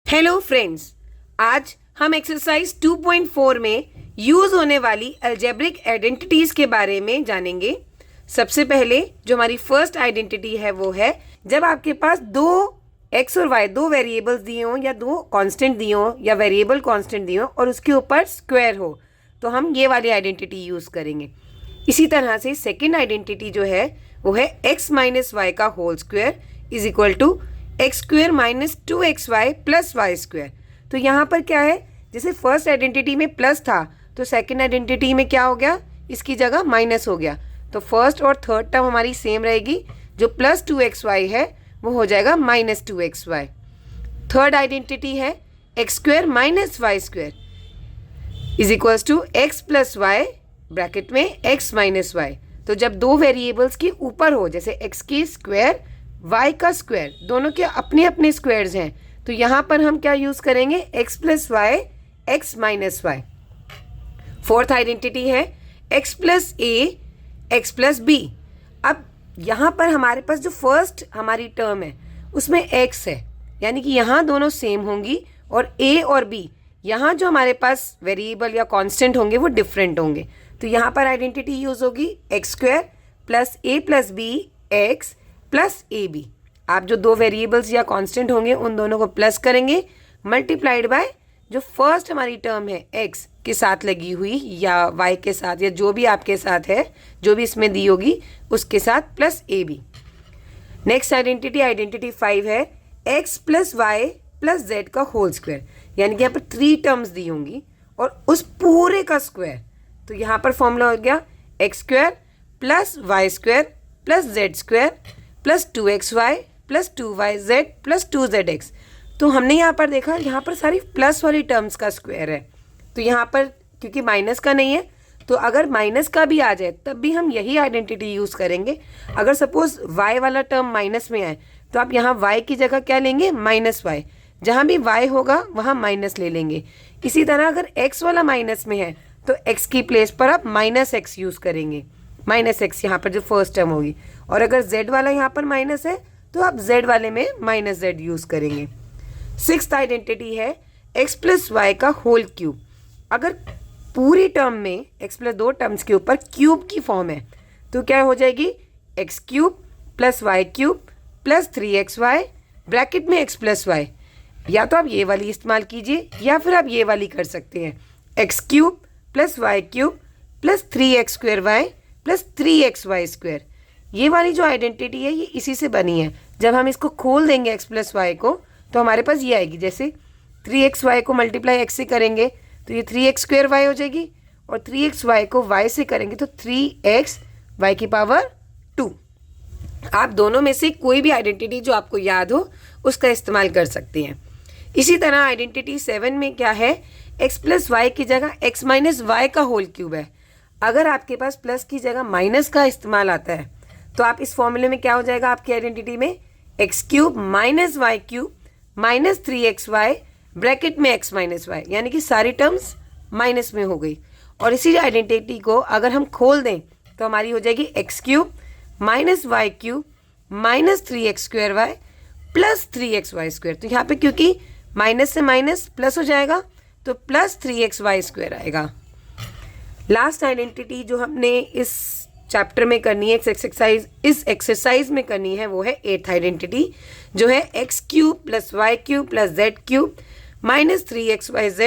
Hello friends, आज हम exercise 2.4 में यूज़ होने वाली अलजेब्रिक आइडेंटिटीज़ के बारे में जानेंगे। सबसे पहले जो हमारी फर्स्ट आइडेंटिटी है वो है जब आपके पास दो एक्स और वाई दो वेरिएबल्स दिए हों या दो कांस्टेंट दिए हों या वेरिएबल कांस्टेंट दिए हों और उसके ऊपर स्क्वायर हो, तो हम ये वाली आइडेंटिटी यूज़ करेंगे। इसी तरह से सेकेंड आइडेंटिटी जो है वो है एक्स माइनस वाई का whole square is equal to x square minus 2xy plus y square. तो यहाँ पर क्या है, जैसे फर्स्ट आइडेंटिटी में प्लस था तो सेकंड आइडेंटिटी में क्या हो गया, इसकी जगह माइनस हो गया। तो फर्स्ट और थर्ड टर्म हमारी सेम रहेगी, जो प्लस 2xy है वो हो जाएगा माइनस 2xy। थर्ड आइडेंटिटी है x square minus y square is equals to x plus y bracket में एक्स माइनस वाई। तो जब दो वेरिएबल्स के ऊपर हो, जैसे एक्स की स्क्वायर y का स्क्वायर, दोनों के अपने अपने स्क्वायर्स हैं, तो यहाँ पर हम क्या यूज़ करेंगे, x plus y x minus y. Fourth identity है x plus a x plus b. अब यहाँ पर हमारे पास जो फर्स्ट हमारी टर्म है उसमें x है, यानी कि यहाँ दोनों सेम होंगी, और a और b यहाँ जो हमारे पास वेरिएबल या कांस्टेंट होंगे वो डिफरेंट होंगे। तो यहाँ पर आइडेंटिटी यूज़ होगी x square plus a plus b x plus a b. आप जो दो वेरिएबल्स या कांस्टेंट होंगे उन दोनों को प्लस करेंगे, मल्टीप्लाइड बाय जो फर्स्ट हमारी टर्म है एक्स के साथ लगी हुई या वाई के साथ या जो भी आपके साथ है, जो भी इसमें दी होगी उसके साथ plus a b. Next identity 5 है x plus y plus z का होल स्क्वायर, यानी कि यहाँ पर 3 टर्म्स दी होंगी और उस पूरे का स्क्वायर। तो यहाँ पर फॉर्मूला हो गया x square plus y square plus z square plus 2xy plus 2yz plus 2zx। तो हमने यहाँ पर देखा, यहाँ पर सारी प्लस वाली टर्म्स का स्क्वायर है। तो यहाँ पर क्योंकि माइनस का नहीं है, तो अगर माइनस का भी आ जाए तब भी हम यही आइडेंटिटी यूज़ करेंगे। अगर सपोज y वाला टर्म माइनस में आए तो आप यहाँ y की जगह क्या लेंगे, माइनस वाई। जहाँ भी y होगा वहाँ माइनस ले लेंगे। इसी तरह अगर x वाला माइनस में है तो x की प्लेस पर आप माइनस एक्स यूज़ करेंगे, माइनस एक्स यहाँ पर जो फर्स्ट टर्म होगी। और अगर z वाला यहाँ पर माइनस है तो आप z वाले में माइनस जेड यूज़ करेंगे। सिक्स्थ आइडेंटिटी है x प्लस वाई का होल क्यूब। अगर पूरी टर्म में x प्लस दो टर्म्स के ऊपर क्यूब की फॉर्म है तो क्या हो जाएगी, x cube plus y cube plus 3xy bracket में x प्लस वाई। या तो आप ये वाली इस्तेमाल कीजिए या फिर आप ये वाली कर सकते हैं, x cube plus y cube plus 3x square y plus 3xy square. ये वाली जो आइडेंटिटी है ये इसी से बनी है। जब हम इसको खोल देंगे एक्स प्लस वाई को तो हमारे पास ये आएगी, जैसे 3xy को मल्टीप्लाई एक्स से करेंगे तो ये 3x स्क्वायर वाई हो जाएगी, और 3xy को y से करेंगे तो 3x y की पावर 2। आप दोनों में से कोई भी आइडेंटिटी जो आपको याद हो उसका इस्तेमाल कर सकते हैं। इसी तरह आइडेंटिटी 7 में क्या है, x प्लस वाई की जगह x माइनस वाई का होल क्यूब है। अगर आपके पास प्लस की जगह माइनस का इस्तेमाल आता है तो आप इस फॉर्मूले में क्या हो जाएगा, आपकी आइडेंटिटी में x cube minus y cube minus 3xy bracket में x माइनस वाई, यानी कि सारी टर्म्स माइनस में हो गई। और इसी आइडेंटिटी को अगर हम खोल दें तो हमारी हो जाएगी x cube minus y cube minus 3x square y plus 3xy square. तो यहाँ पे क्योंकि माइनस से माइनस प्लस हो जाएगा तो प्लस 3xy स्क्वायर आएगा। लास्ट आइडेंटिटी जो हमने इस चैप्टर में करनी है, इस एक्सरसाइज में करनी है, वो है 8th आइडेंटिटी, जो है x cube plus y cube plus z cube minus 3xyz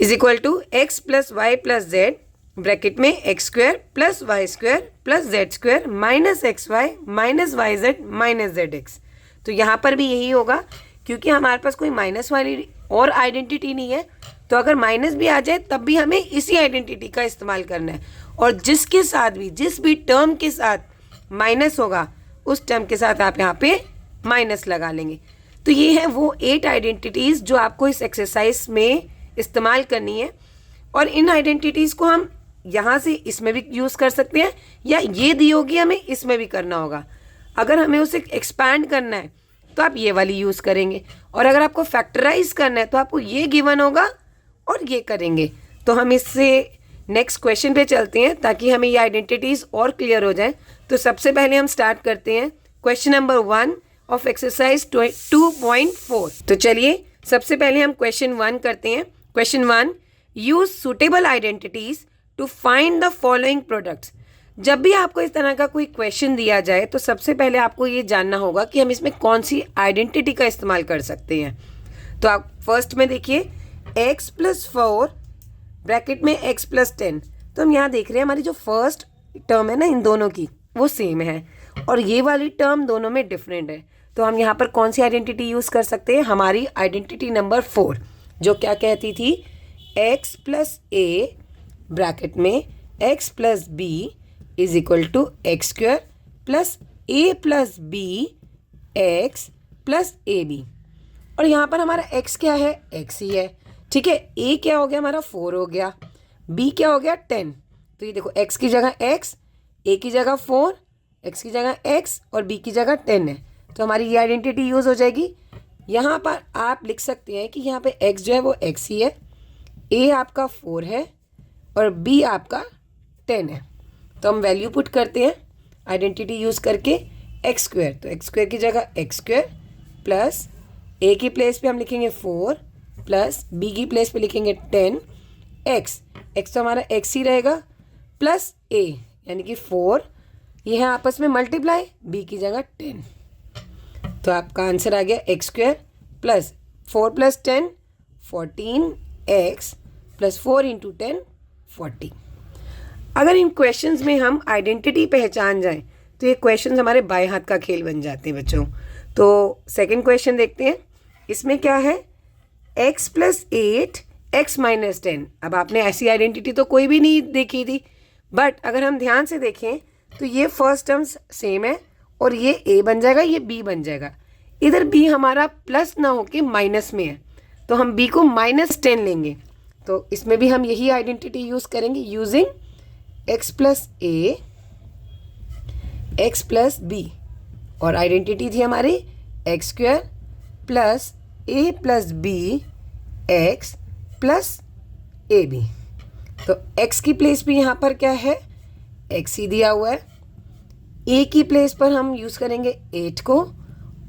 is equal to x plus y plus z bracket में x square plus y square plus z square minus x y minus y z minus z x. तो यहाँ पर भी यही होगा, क्योंकि हमारे पास कोई माइनस वाली और आइडेंटिटी नहीं है, तो अगर माइनस भी आ जाए तब भी हमें इसी आइडेंटिटी का इस्तेमाल करना है, और जिसके साथ भी जिस भी टर्म के साथ माइनस होगा उस टर्म के साथ आप यहाँ पे माइनस लगा लेंगे। तो ये है वो 8 आइडेंटिटीज़ जो आपको इस एक्सरसाइज में इस्तेमाल करनी है, और इन आइडेंटिटीज़ को हम यहाँ से इसमें भी यूज़ कर सकते हैं, या ये दी होगी हमें इसमें भी करना होगा। अगर हमें उसे एक्सपैंड करना है तो आप ये वाली यूज़ करेंगे, और अगर आपको फैक्टराइज करना है तो आपको ये गिवन होगा और ये करेंगे। तो हम इससे नेक्स्ट क्वेश्चन पे चलते हैं ताकि हमें ये आइडेंटिटीज़ और क्लियर हो जाए। तो सबसे पहले हम स्टार्ट करते हैं क्वेश्चन नंबर 1 ऑफ एक्सरसाइज 2.4। तो चलिए सबसे पहले हम क्वेश्चन 1 करते हैं। Question 1, use suitable identities to find the following products. जब भी आपको इस तरह का कोई क्वेश्चन दिया जाए तो सबसे पहले आपको ये जानना होगा कि हम इसमें कौन सी आइडेंटिटी का इस्तेमाल कर सकते हैं। तो आप फर्स्ट में देखिए x + 4 ब्रैकेट में x + 10। तो हम यहाँ देख रहे हैं हमारी जो फर्स्ट टर्म है ना इन दोनों की वो सेम है और ये वाली टर्म दोनों में डिफरेंट है। तो हम यहाँ पर कौन सी आइडेंटिटी यूज़ कर सकते हैं? हमारी आइडेंटिटी नंबर 4 जो क्या कहती थी, x + a ब्रैकेट में x + b = x² + a + b x + ab। और यहाँ पर हमारा x क्या है? x ही है, ठीक है। a क्या हो गया हमारा? 4 हो गया। b क्या हो गया? 10। तो ये देखो x की जगह x, a की जगह 4, x की जगह x और b की जगह 10 है। तो हमारी ये आइडेंटिटी यूज़ हो जाएगी। यहाँ पर आप लिख सकते हैं कि यहाँ पे x जो है वो x ही है, a आपका 4 है और b आपका 10 है। तो हम वैल्यू पुट करते हैं आइडेंटिटी यूज़ करके x²। तो x² की जगह x² प्लस a की प्लेस पे हम लिखेंगे 4 प्लस b की प्लेस पे लिखेंगे 10 x तो हमारा x ही रहेगा प्लस a यानी कि 4, ये है आपस में मल्टीप्लाई, b की जगह 10। तो आपका आंसर आ गया x² प्लस 4 + 10 14 x प्लस 4 × 10 40। अगर इन क्वेश्चंस में हम आइडेंटिटी पहचान जाएं तो ये क्वेश्चंस हमारे बाएं हाथ का खेल बन जाते हैं बच्चों। तो सेकंड क्वेश्चन देखते हैं। इसमें क्या है? x + 8 x - 10। अब आपने ऐसी आइडेंटिटी तो कोई भी नहीं देखी थी, बट अगर हम ध्यान से देखें तो ये फर्स्ट टर्म्स सेम है और ये a बन जाएगा, ये b बन जाएगा। इधर b हमारा प्लस ना होके माइनस में है तो हम b को -10 लेंगे। तो इसमें भी हम यही आइडेंटिटी यूज़ करेंगे using x + a x + b और आइडेंटिटी थी हमारी x² plus a + b x plus ab। तो x की प्लेस पे यहाँ पर क्या है? x ही दिया हुआ है। a की प्लेस पर हम यूज़ करेंगे 8 को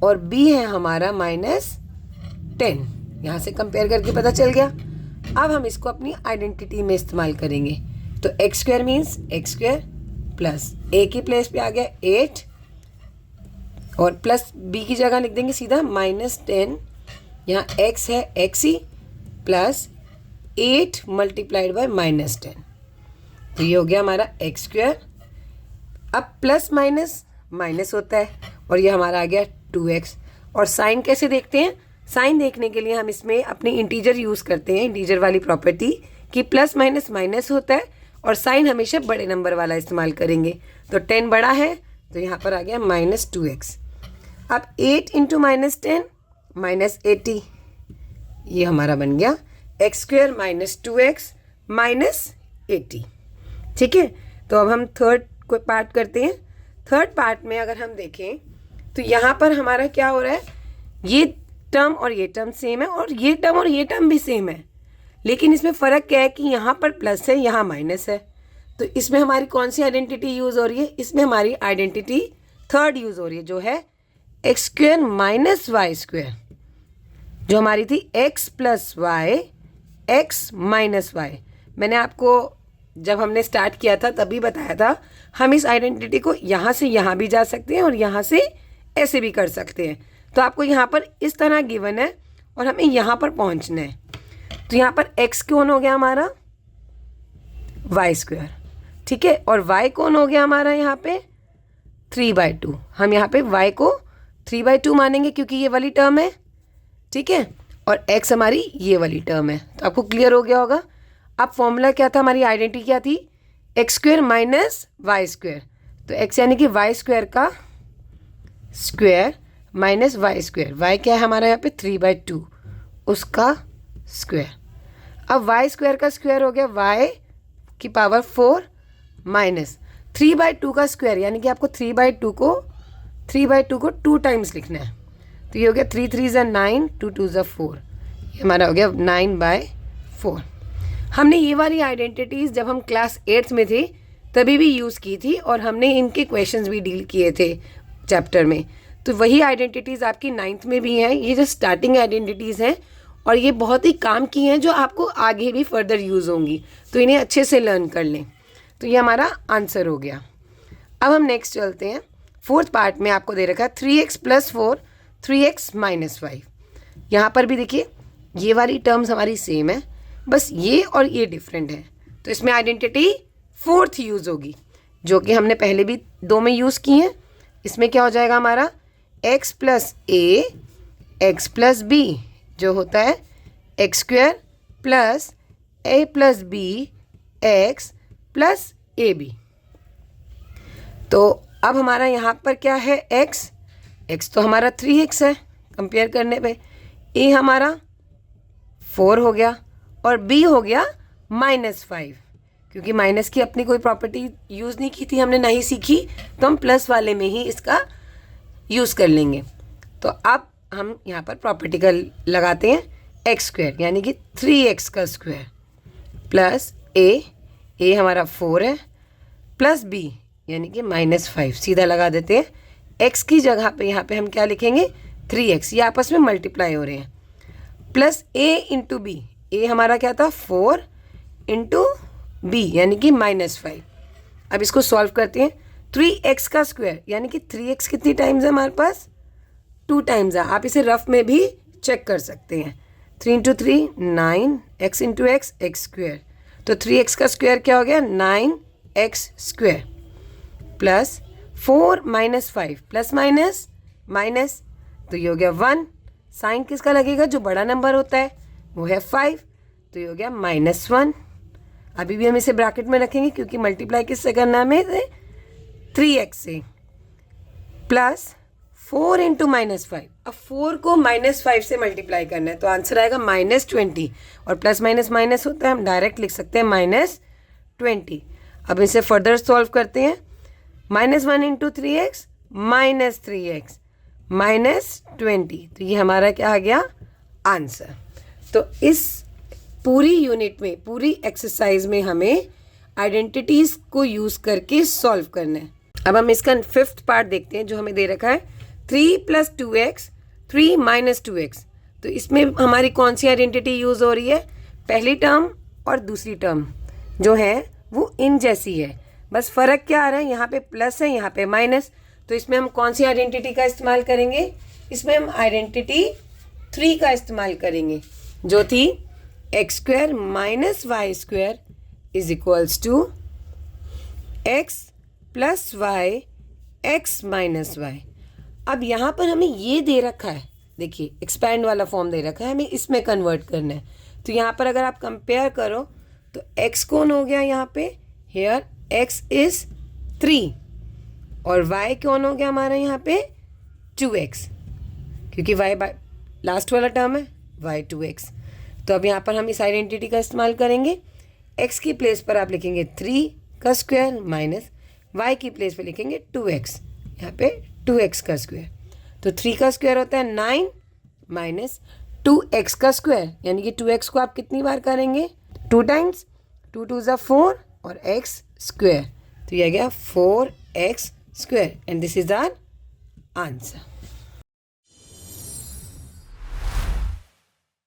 और b है हमारा -10। यहाँ से कंपेयर करके पता चल गया। अब हम इसको अपनी आइडेंटिटी में इस्तेमाल करेंगे। तो x² means x² plus a की प्लेस पे आ गया 8 और प्लस b की जगह लिख देंगे सीधा -10। यहाँ x है x ही प्लस 8 × -10। तो ये हो गया हमारा x²। अब प्लस माइनस माइनस होता है और ये हमारा आ गया 2x। और साइन कैसे देखते हैं? साइन देखने के लिए हम इसमें अपनी इंटीजर यूज़ करते हैं, इंटीजर वाली प्रॉपर्टी कि प्लस माइनस माइनस होता है और साइन हमेशा बड़े नंबर वाला इस्तेमाल करेंगे। तो 10 बड़ा है तो यहाँ पर आ गया -2x। अब 8 × -10 -80, ये हमारा बन गया x² - 2x -80। ठीक है। तो अब हम थर्ड को पार्ट करते हैं। थर्ड पार्ट में अगर हम देखें तो यहाँ पर हमारा क्या हो रहा है? ये टर्म और ये टर्म सेम है और ये टर्म और ये टर्म भी सेम है, लेकिन इसमें फ़र्क क्या है कि यहाँ पर प्लस है, यहाँ माइनस है। तो इसमें हमारी कौन सी आइडेंटिटी यूज़ हो रही है? इसमें हमारी आइडेंटिटी थर्ड यूज़ हो रही है जो है x² - y², जो हमारी थी x + y x - y। मैंने आपको जब हमने स्टार्ट किया था तभी बताया था हम इस आइडेंटिटी को यहाँ से यहाँ भी जा सकते हैं और यहाँ से ऐसे भी कर सकते हैं। तो आपको यहाँ पर इस तरह गिवन है और हमें यहाँ पर पहुँचना है। तो यहाँ पर x कौन हो गया हमारा? y², ठीक है। और y कौन हो गया हमारा यहाँ पे? 3/2। हम यहाँ पे y को 3/2 मानेंगे क्योंकि ये वाली टर्म है, ठीक है। और x हमारी ये वाली टर्म है। तो आपको क्लियर हो गया होगा। अब फॉर्मूला क्या था? हमारी आइडेंटिटी क्या थी? x² - y²। तो x यानी कि y² का स्क्वायर माइनस y²। y क्या है हमारा यहाँ पे? 3/2, उसका स्क्वायर। अब y² का स्क्वायर हो गया y की पावर 4 माइनस 3/2 का स्क्वायर, यानी कि आपको 3/2 को 2 टाइम्स लिखना है। तो ये हो गया 3 3 = 9, 2 2 = 4, ये हमारा हो गया 9/4। हमने ये वाली आइडेंटिटीज़ जब हम क्लास 8th में थे तभी भी यूज़ की थी और हमने इनके क्वेश्चंस भी डील किए थे चैप्टर में। तो वही आइडेंटिटीज़ आपकी 9th में भी हैं। ये जो स्टार्टिंग आइडेंटिटीज़ हैं और ये बहुत ही काम की हैं जो आपको आगे भी फर्दर यूज़ होंगी, तो इन्हें अच्छे से लर्न कर लें। तो ये हमारा आंसर हो गया। अब हम नेक्स्ट चलते हैं। फोर्थ पार्ट में आपको दे रखा है 3x + 4 3x - 5। यहाँ पर भी देखिए ये वाली टर्म्स हमारी सेम है, बस ये और ये डिफरेंट है, तो इसमें आइडेंटिटी फोर्थ यूज़ होगी, जो कि हमने पहले भी 2 में यूज़ की हैं। इसमें क्या हो जाएगा हमारा x + a x + b, जो होता है x² + a + b x + ab। तो अब हमारा यहाँ पर क्या है x तो हमारा 3x है कंपेयर करने पे, a हमारा 4 हो गया और b हो गया -5। क्योंकि माइनस की अपनी कोई प्रॉपर्टी यूज़ नहीं की थी हमने, नहीं सीखी, तो हम प्लस वाले में ही इसका यूज़ कर लेंगे। तो अब हम यहाँ पर प्रॉपर्टी का लगाते हैं x² यानी कि 3x का स्क्वायर प्लस a हमारा 4 है प्लस b यानी कि -5, सीधा लगा देते हैं। x की जगह पे यहाँ पे हम क्या लिखेंगे 3x, ये आपस में मल्टीप्लाई हो रहे हैं, प्लस a × b, a हमारा क्या था 4 × b यानी कि -5। अब इसको सॉल्व करते हैं। 3x का स्क्वायर यानी कि 3x कितनी टाइम्स है हमारे पास 2 टाइम्स है, आप इसे रफ में भी चेक कर सकते हैं। 3 × 3 9 x × x x², तो 3x का स्क्वायर क्या हो गया 9x² plus 4 - 5 plus minus minus, तो ये हो गया 1। साइन किसका लगेगा, जो बड़ा नंबर होता है वो है 5, तो ये हो गया -1। अभी भी हम इसे ब्रैकेट में रखेंगे क्योंकि मल्टीप्लाई किससे करना है हमें 3x से, प्लस 4 × -5। अब 4 को -5 से मल्टीप्लाई करना है, तो आंसर आएगा -20, और प्लस माइनस माइनस होता है, हम डायरेक्ट लिख सकते हैं -20। अब इसे फर्दर सॉल्व करते हैं। -1 × 3x -3x -20, तो ये हमारा क्या आ गया आंसर। तो इस पूरी यूनिट में, पूरी एक्सरसाइज में हमें आइडेंटिटीज़ को यूज़ करके सॉल्व करना है। अब हम इसका 5th पार्ट देखते हैं जो हमें दे रखा है 3 + 2x 3 - 2x। तो इसमें हमारी कौन सी आइडेंटिटी यूज़ हो रही है, पहली टर्म और दूसरी टर्म जो है वो इन जैसी है, बस फ़र्क क्या आ रहा है, यहाँ पे प्लस है यहाँ पे माइनस। तो इसमें हम कौन सी आइडेंटिटी का इस्तेमाल करेंगे, इसमें हम आइडेंटिटी 3 का इस्तेमाल करेंगे, जो थी x² - y² = x + y x - y। अब यहाँ पर हमें ये दे रखा है, देखिए एक्सपैंड वाला फॉर्म दे रखा है, हमें इसमें कन्वर्ट करना है। तो यहाँ पर अगर आप कंपेयर करो तो x कौन हो गया यहाँ पे, हेयर x इज़ 3 और y कौन हो गया हमारा यहाँ पे 2x, क्योंकि y लास्ट वाला टर्म है y 2x। तो अब यहाँ पर हम इस आइडेंटिटी का इस्तेमाल करेंगे। x की प्लेस पर आप लिखेंगे 3 का स्क्वायर माइनस y की प्लेस पर लिखेंगे 2x, यहाँ पे 2x का स्क्वायर। तो 3 का स्क्वायर होता है 9 माइनस 2x का स्क्वायर, यानी कि 2x को आप कितनी बार करेंगे 2 टाइम्स, 2 × 2 = 4 और x², तो यह गया 4x² and this is our answer.